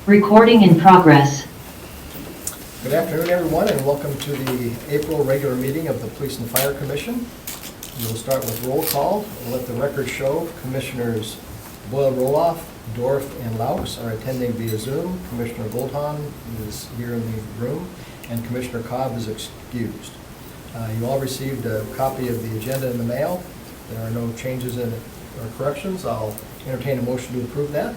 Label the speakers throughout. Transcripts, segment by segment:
Speaker 1: Recording in progress.
Speaker 2: Good afternoon, everyone, and welcome to the April regular meeting of the Police and Fire Commission. We will start with roll call. We'll let the record show Commissioners Boyle-Roloff, Dorf, and Laux are attending via Zoom. Commissioner Goldhahn is here in the room, and Commissioner Cobb is excused. You all received a copy of the agenda in the mail. There are no changes in it or corrections. I'll entertain a motion to approve that.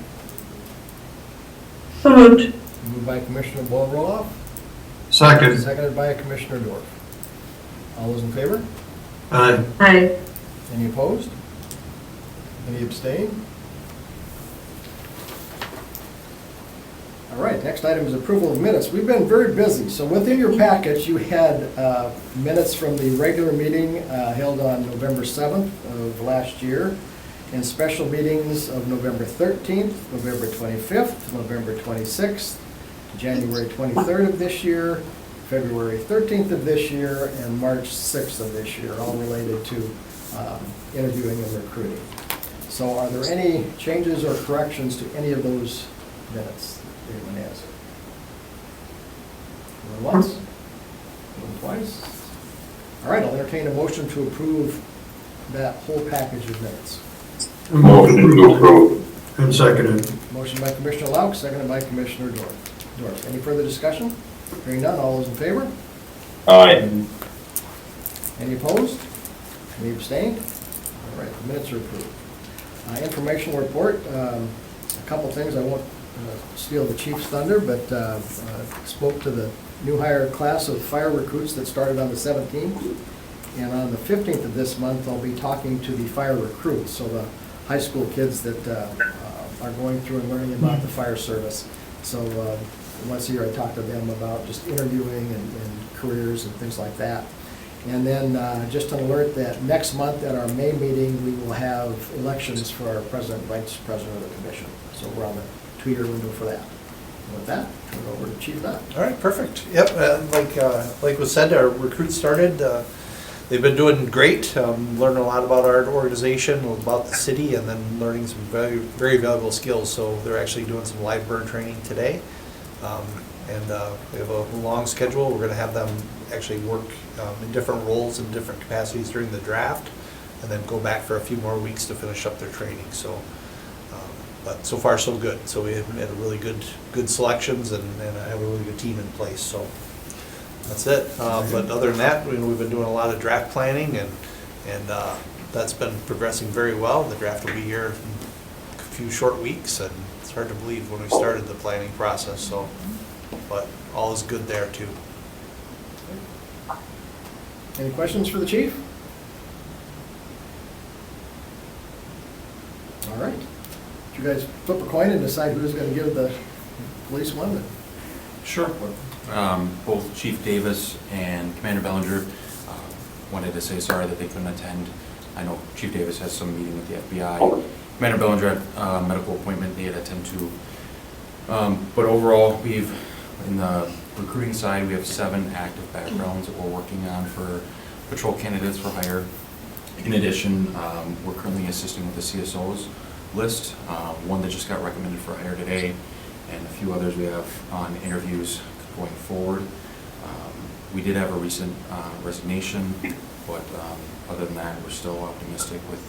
Speaker 3: So moved.
Speaker 2: Moved by Commissioner Boyle-Roloff.
Speaker 4: Second.
Speaker 2: Seconded by Commissioner Dorf. All those in favor?
Speaker 4: Aye.
Speaker 3: Aye.
Speaker 2: Any opposed? Any abstain? All right, next item is approval of minutes. We've been very busy, so within your package, you had minutes from the regular meeting held on November 7th of last year, and special meetings of November 13th, November 25th, November 26th, January 23rd of this year, February 13th of this year, and March 6th of this year, all related to interviewing and recruiting. So are there any changes or corrections to any of those minutes that anyone has? Going once? Going twice? All right, I'll entertain a motion to approve that whole package of minutes.
Speaker 4: Motion to approve. And seconded.
Speaker 2: Motion by Commissioner Laux, seconded by Commissioner Dorf. Any further discussion? Hearing none, all those in favor?
Speaker 4: Aye.
Speaker 2: Any opposed? Any abstained? All right, the minutes are approved. Informational report, a couple things. I won't steal the chief's thunder, but spoke to the new hire class of fire recruits that started on the 17th. And on the 15th of this month, I'll be talking to the fire recruits, so the high school kids that are going through and learning about the fire service. So once a year, I talk to them about just interviewing and careers and things like that. And then just an alert that next month at our May meeting, we will have elections for our president and vice president of the commission. So we're on the 2-year window for that. And with that, turn it over to Chief Knott.
Speaker 5: All right, perfect. Yep, like was said, our recruits started. They've been doing great, learning a lot about our organization, about the city, and then learning some very, very valuable skills. So they're actually doing some live burn training today. And we have a long schedule. We're going to have them actually work in different roles and different capacities during the draft, and then go back for a few more weeks to finish up their training. So, but so far so good. So we had a really good selections, and I have a really good team in place. So that's it. But other than that, we've been doing a lot of draft planning, and that's been progressing very well. The draft will be here in a few short weeks, and it's hard to believe when we started the planning process. So, but all is good there too.
Speaker 2: Any questions for the chief? All right. Did you guys flip a coin and decide who's going to give the police one?
Speaker 6: Sure. Both Chief Davis and Commander Bellinger wanted to say sorry that they couldn't attend. I know Chief Davis has some meeting with the FBI. Commander Bellinger had a medical appointment they had to attend to. But overall, in the recruiting side, we have 7 active backgrounds that we're working on for patrol candidates for hire. In addition, we're currently assisting with the CSOs list, one that just got recommended for hire today, and a few others we have on interviews going forward. We did have a recent resignation, but other than that, we're still optimistic with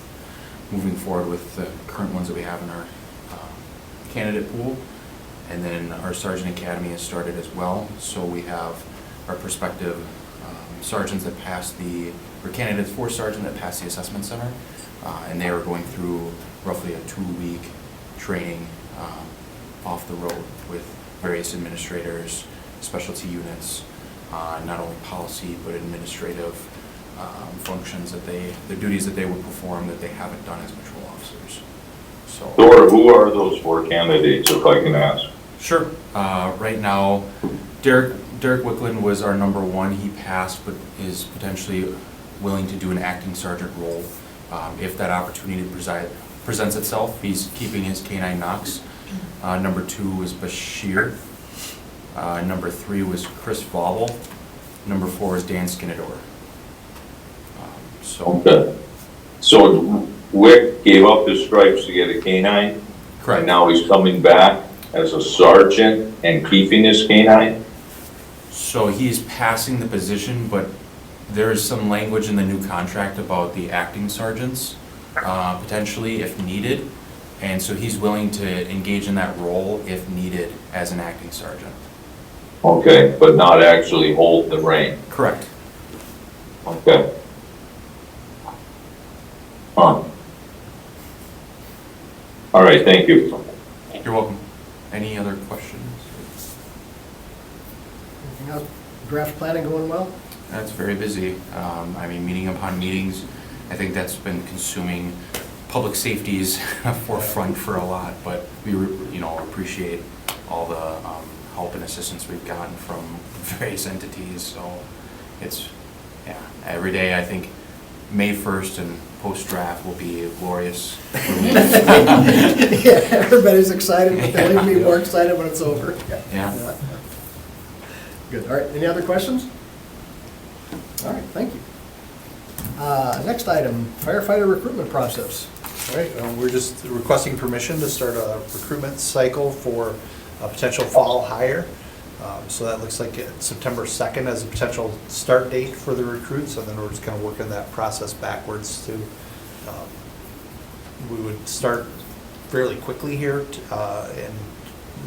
Speaker 6: moving forward with the current ones that we have in our candidate pool. And then our Sergeant Academy has started as well, so we have our prospective sergeants that passed or candidates for sergeant that passed the assessment center, and they are going through roughly a 2-week training off the road with various administrators, specialty units, not only policy but administrative functions the duties that they would perform that they haven't done as patrol officers. So.
Speaker 4: Dora, who are those 4 candidates, if I can ask?
Speaker 6: Sure. Right now, Derek Wickland was our number 1. He passed, but is potentially willing to do an acting sergeant role if that opportunity presents itself. He's keeping his K-9 Knox. Number 2 was Bashir. Number 3 was Chris Vauble. Number 4 is Dan Skinador.
Speaker 4: Okay. So Wick gave up his stripes to get a K-9?
Speaker 6: Correct.
Speaker 4: And now he's coming back?
Speaker 3: as a sergeant and keeping his canine?
Speaker 6: So he's passing the position, but there's some language in the new contract about the acting sergeants, potentially if needed. And so he's willing to engage in that role if needed as an acting sergeant.
Speaker 3: Okay, but not actually hold the rein?
Speaker 6: Correct.
Speaker 3: Okay. Huh. All right, thank you.
Speaker 6: You're welcome. Any other questions?
Speaker 2: Anything else? Draft planning going well?
Speaker 6: That's very busy. I mean, meeting upon meetings. I think that's been consuming public safety's forefront for a lot, but we, appreciate all the help and assistance we've gotten from various entities. So it's, every day I think May 1st and post-draft will be glorious.
Speaker 2: Yeah, everybody's excited, but they'll even be more excited when it's over.
Speaker 6: Yeah.
Speaker 2: Good, all right, any other questions? All right, thank you. Next item, firefighter recruitment process.
Speaker 5: All right, we're just requesting permission to start a recruitment cycle for a potential fall hire. So that looks like it's September 2nd as a potential start date for the recruits, and then we're just kind of working that process backwards to, we would start fairly quickly here, and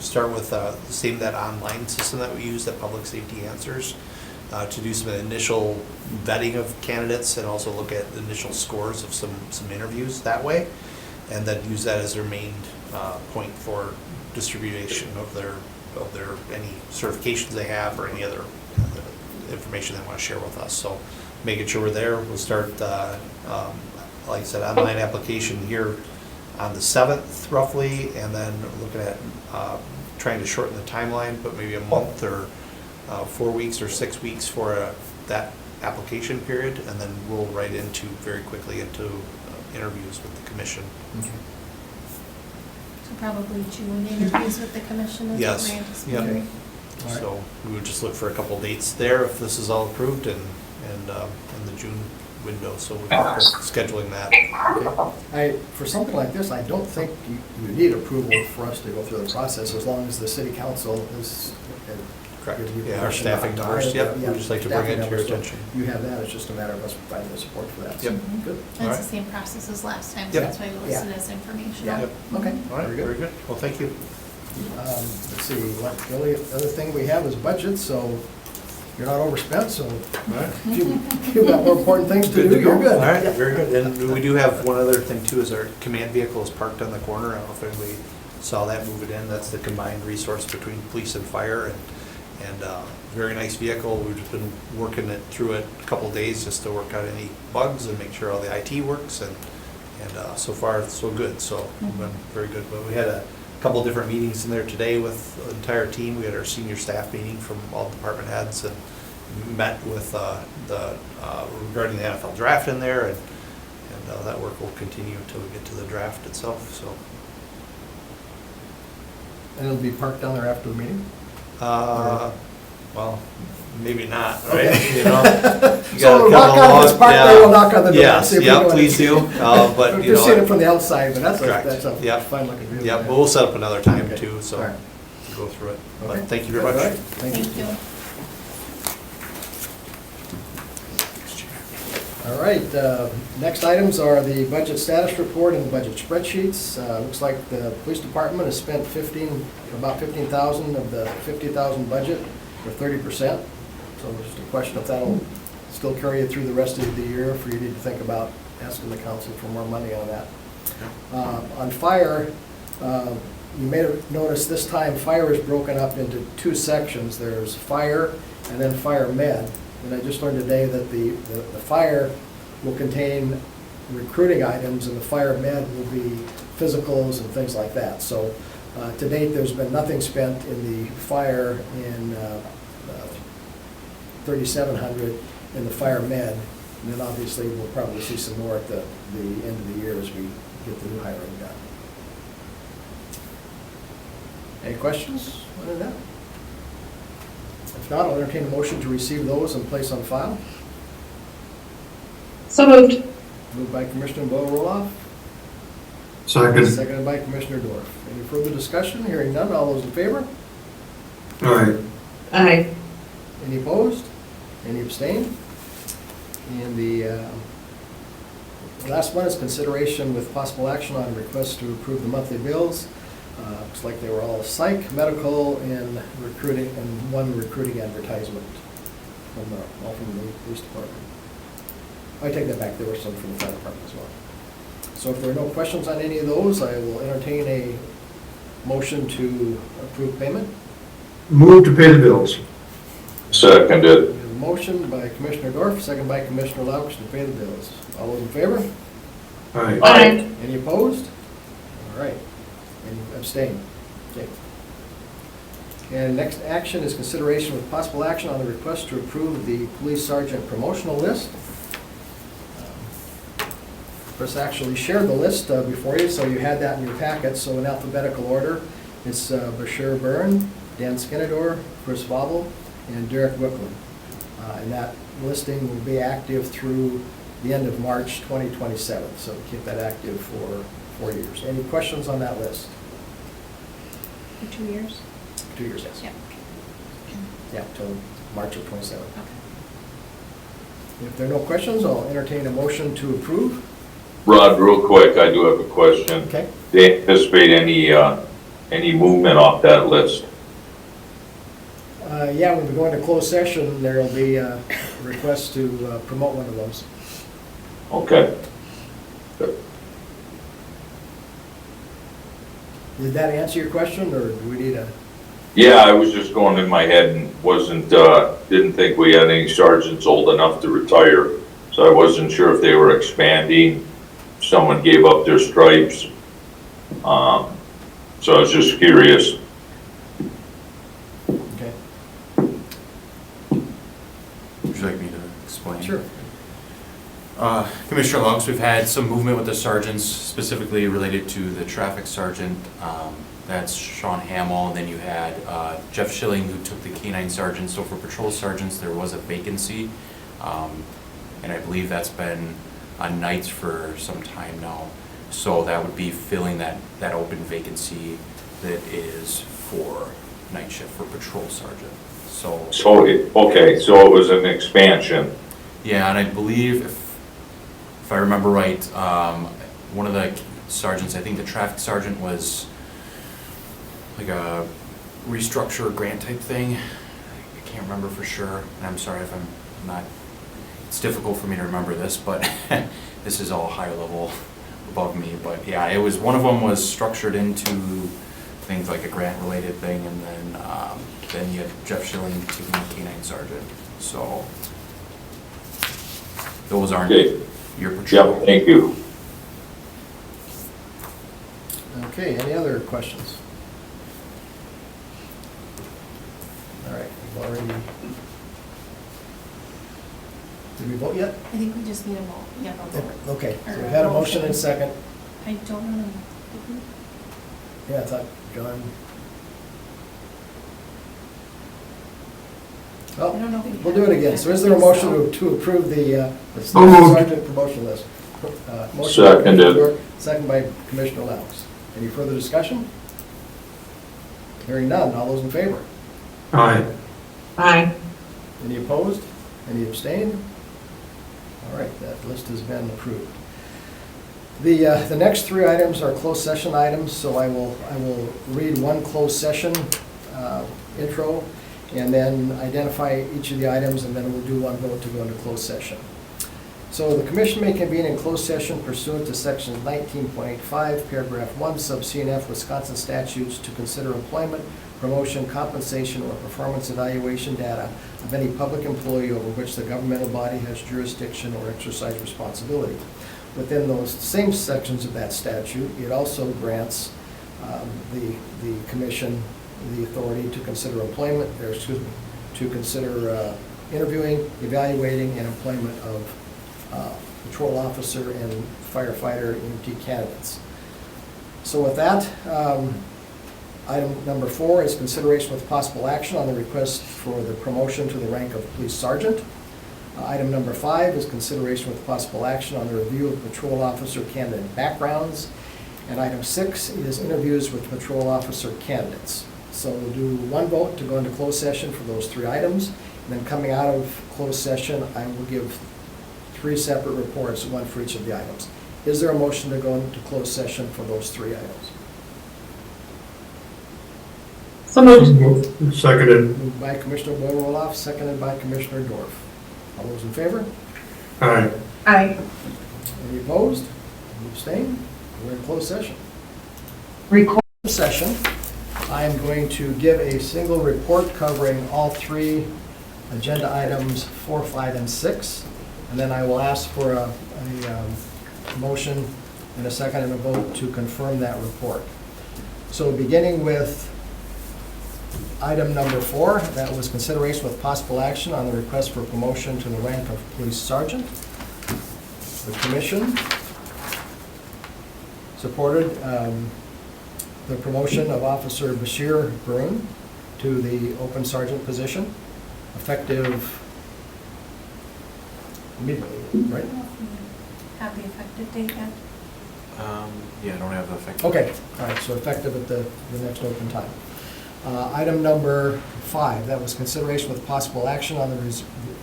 Speaker 5: start with the same, that online system that we use, that Public Safety Answers, to do some initial vetting of candidates and also look at the initial scores of some interviews that way, and then use that as their main point for distribution of their any certifications they have or any other information they want to share with us. So making sure we're there, we'll start, like I said, online application here on the 7th roughly, and then looking at trying to shorten the timeline, but maybe a month or 4 weeks or 6 weeks for that application period, and then roll right into, very quickly into interviews with the commission.
Speaker 7: So probably June interviews with the commission is what
Speaker 5: Yes,
Speaker 7: we're
Speaker 5: yep.
Speaker 7: anticipating.
Speaker 2: All right.
Speaker 5: So we would just look for a couple dates there if this is all approved, and in the June window, so we're scheduling that.
Speaker 2: For something like this, I don't think you need approval for us to go through the process, as long as the city council is.
Speaker 5: Correct.
Speaker 2: gives you
Speaker 5: Yeah, our
Speaker 2: permission
Speaker 5: staffing
Speaker 2: to
Speaker 5: numbers,
Speaker 2: hire
Speaker 5: yep,
Speaker 2: them.
Speaker 5: we'd
Speaker 2: Yeah,
Speaker 5: just like to bring it to
Speaker 2: staffing
Speaker 5: your
Speaker 2: numbers, so
Speaker 5: attention.
Speaker 2: You have that, it's just a matter of us providing the support for that. So,
Speaker 5: Yep.
Speaker 2: Good.
Speaker 7: And
Speaker 5: All
Speaker 7: it's
Speaker 5: right.
Speaker 7: the same process as last time, so
Speaker 5: Yep.
Speaker 7: that's why we listed as informational.
Speaker 2: Yeah,
Speaker 5: Yep.
Speaker 2: okay,
Speaker 5: All right,
Speaker 2: very good.
Speaker 5: very good. Well, thank you.
Speaker 2: Let's see, the only other thing we have is budget, so you're not overspent, so if you've got more important things to do, you're good.
Speaker 5: All right,
Speaker 2: Yeah.
Speaker 5: very good. And we do have one other thing too, is our command vehicle is parked on the corner. I don't know if anybody saw that, move it in. That's the combined resource between police and fire, and very nice vehicle. We've just been working it through it a couple of days just to work out any bugs and make sure all the IT works, and so far so good. So we've been very good. But we had a couple different meetings in there today with the entire team. We had our senior staff meeting from all department heads, and met with regarding the NFL draft in there, and that work will continue until we get to the draft itself. So
Speaker 2: And it'll be parked down there after the meeting?
Speaker 5: well, maybe not, right?
Speaker 2: Okay.
Speaker 5: You know, you
Speaker 2: So we'll
Speaker 5: gotta
Speaker 2: knock
Speaker 5: come
Speaker 2: on, if it's
Speaker 5: along,
Speaker 2: parked there, we'll
Speaker 5: yeah.
Speaker 2: knock on the door.
Speaker 5: Yes,
Speaker 2: see if we
Speaker 5: yeah,
Speaker 2: go in.
Speaker 5: please do. But you
Speaker 2: We've seen it
Speaker 5: know,
Speaker 2: from the outside, but
Speaker 5: Correct.
Speaker 2: that's a
Speaker 5: Yep.
Speaker 2: fine looking vehicle.
Speaker 5: yeah, but we'll set up another time
Speaker 2: Okay.
Speaker 5: too, so
Speaker 2: All right.
Speaker 5: we'll go through it.
Speaker 2: Okay.
Speaker 5: But thank you very
Speaker 2: All
Speaker 5: much.
Speaker 2: right.
Speaker 7: Thank you.
Speaker 2: All right, next items are the budget status report and the budget spreadsheets. Looks like the police department has spent about 15,000 of the 50,000 budget, for 30%. So just a question if that'll still carry you through the rest of the year, for you need to think about asking the council for more money on that. On fire, you may have noticed this time, fire is broken up into two sections. There's fire and then fire med. And I just learned today that the fire will contain recruiting items, and the fire med will be physicals and things like that. So to date, there's been nothing spent in the fire in 3,700 in the fire med. And then obviously, we'll probably see some more at the end of the year as we get the new hiring done. Any questions on that? If not, I'll entertain a motion to receive those and place on file.
Speaker 8: So moved.
Speaker 2: Moved by Commissioner Bowe Roloff,
Speaker 4: Second.
Speaker 2: Seconded by Commissioner Dorf. Any further discussion? Hearing none, all those in favor?
Speaker 4: Aye.
Speaker 1: Aye.
Speaker 2: Any opposed? Any abstain? And the last one is consideration with possible action on request to approve the monthly bills. Looks like they were all psych, medical, and recruiting, and one recruiting advertisement all from the police department. I take that back, there were some from the fire department as well. So if there are no questions on any of those, I will entertain a motion to approve payment.
Speaker 4: Move to pay the bills.
Speaker 3: Seconded.
Speaker 2: We have a motion by Commissioner Dorf, second by Commissioner Laux to pay the bills. All those in favor?
Speaker 4: Aye.
Speaker 3: Aye.
Speaker 2: Any opposed? All right. Any abstain? Okay. And next action is consideration with possible action on the request to approve the police sergeant promotional list. Chris actually shared the list before you, so you had that in your packet. So in alphabetical order, it's Bashir Byrne, Dan Skinador, Chris Wobble, and Derek Wicklund. And that listing will be active through the end of March 2027, so keep that active for 4 years. Any questions on that list?
Speaker 7: For 2 years?
Speaker 2: 2 years, yes.
Speaker 7: Yep.
Speaker 2: Yeah, till March of '27.
Speaker 7: Okay.
Speaker 2: If there are no questions, I'll entertain a motion to approve.
Speaker 3: Rod, real quick, I do have a question.
Speaker 2: Okay.
Speaker 3: Do you anticipate any movement off that list?
Speaker 2: Yeah, when we go into closed session, there'll be a request to promote one of those.
Speaker 3: Okay.
Speaker 2: Did that answer your question, or do we need a?
Speaker 3: Yeah, I was just going in my head and didn't think we had any sergeants old enough to retire. So I wasn't sure if they were expanding, someone gave up their stripes. So I was just curious.
Speaker 2: Okay.
Speaker 6: Would you like me to explain?
Speaker 2: Sure.
Speaker 6: Commissioner Laux, we've had some movement with the sergeants, specifically related to the traffic sergeant. That's Sean Hamill, and then you had Jeff Schilling, who took the K-9 sergeant. So for patrol sergeants, there was a vacancy, and I believe that's been on nights for some time now. So that would be filling that open vacancy that is for night shift for patrol sergeant. So
Speaker 3: Okay, so it was an expansion.
Speaker 6: yeah, and I believe, if I remember right, one of the sergeants, I think the traffic sergeant, was like a restructure grant type thing. I can't remember for sure, and I'm sorry if I'm not, it's difficult for me to remember this, but this is all higher level above me. But yeah, it was, one of them was structured into things like a grant related thing, and then you had Jeff Schilling taking the K-9 sergeant. So those aren't
Speaker 3: Okay.
Speaker 6: your patrol.
Speaker 3: Yep, thank you.
Speaker 2: Okay, any other questions? All right, we've already, did we vote yet?
Speaker 7: I think we just need a vote. Yep, a vote.
Speaker 2: Okay, so we've had a motion and second.
Speaker 7: I don't know. Did we?
Speaker 2: Yeah, I thought John.
Speaker 7: I don't know if we
Speaker 2: We'll do it again. So is there a motion to approve the
Speaker 4: So moved.
Speaker 2: sergeant promotion list? Motion by
Speaker 3: Seconded.
Speaker 2: Commissioner Dorr, second by Commissioner Laux. Any further discussion? Hearing none, all those in favor?
Speaker 4: Aye.
Speaker 1: Aye.
Speaker 2: Any opposed? Any abstained? All right, that list has been approved. The next three items are closed session items, so I will read one closed session intro, and then identify each of the items, and then we'll do one vote to go into closed session. So the commission may convene in closed session pursuant to section 19.85, paragraph 1, sub C and F, Wisconsin statutes, to consider employment, promotion, compensation, or performance evaluation data of any public employee over which the governmental body has jurisdiction or exercise responsibility. Within those same sections of that statute, it also grants the commission the authority to consider employment, or excuse me, to consider interviewing, evaluating, and employment of patrol officer and firefighter EMT candidates. So with that, item number 4 is consideration with possible action on the request for the promotion to the rank of police sergeant. Item number 5 is consideration with possible action on the review of patrol officer candidate backgrounds. And item 6 is interviews with patrol officer candidates. So we'll do one vote to go into closed session for those 3 items. And then coming out of closed session, I will give 3 separate reports, one for each of the items. Is there a motion to go into closed session for those 3 items?
Speaker 1: So moved.
Speaker 4: Seconded.
Speaker 2: Moved by Commissioner Boyle Roloff, seconded by Commissioner Dorf. All those in favor?
Speaker 4: Aye.
Speaker 1: Aye.
Speaker 2: Any opposed? Any abstained? We're in closed session.
Speaker 1: Record.
Speaker 2: Session, I am going to give a single report covering all 3 agenda items 4, 5, and 6. And then I will ask for a motion and a second and a vote to confirm that report. So beginning with item number 4, that was consideration with possible action on the request for promotion to the rank of police sergeant. The commission supported the promotion of Officer Bashir Brun to the open sergeant position, effective immediately, right?
Speaker 7: Have the effective date yet?
Speaker 6: Yeah, I don't have the effective.
Speaker 2: Okay, all right, so effective at the next open time. Item number 5, that was consideration with possible action on the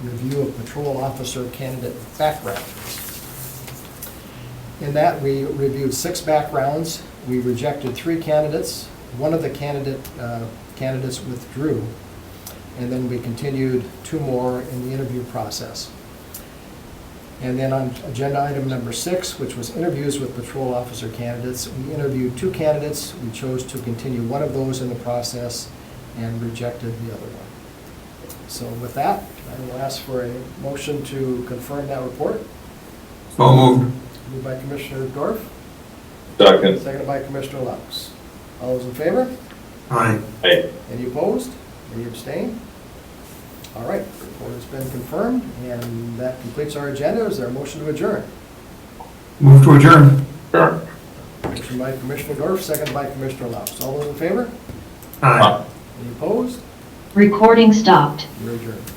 Speaker 2: review of patrol officer candidate backgrounds. In that, we reviewed 6 backgrounds. We rejected 3 candidates. One of the candidates withdrew, and then we continued 2 more in the interview process. And then on agenda item number 6, which was interviews with patrol officer candidates, we interviewed 2 candidates. We chose to continue one of those in the process and rejected the other one. So with that, I will ask for a motion to confirm that report.
Speaker 4: So moved.
Speaker 2: Moved by Commissioner Dorf,
Speaker 3: Second.
Speaker 2: seconded by Commissioner Laux. All those in favor?
Speaker 4: Aye.
Speaker 3: Aye.
Speaker 2: Any opposed? Any abstain? All right, the report has been confirmed, and that completes our agenda. Is there a motion to adjourn?
Speaker 4: Move to adjourn.
Speaker 3: Sure.
Speaker 2: Motion by Commissioner Dorf, seconded by Commissioner Laux. All those in favor?
Speaker 4: Aye.
Speaker 2: Any opposed?
Speaker 8: Recording stopped.
Speaker 2: We're adjourned.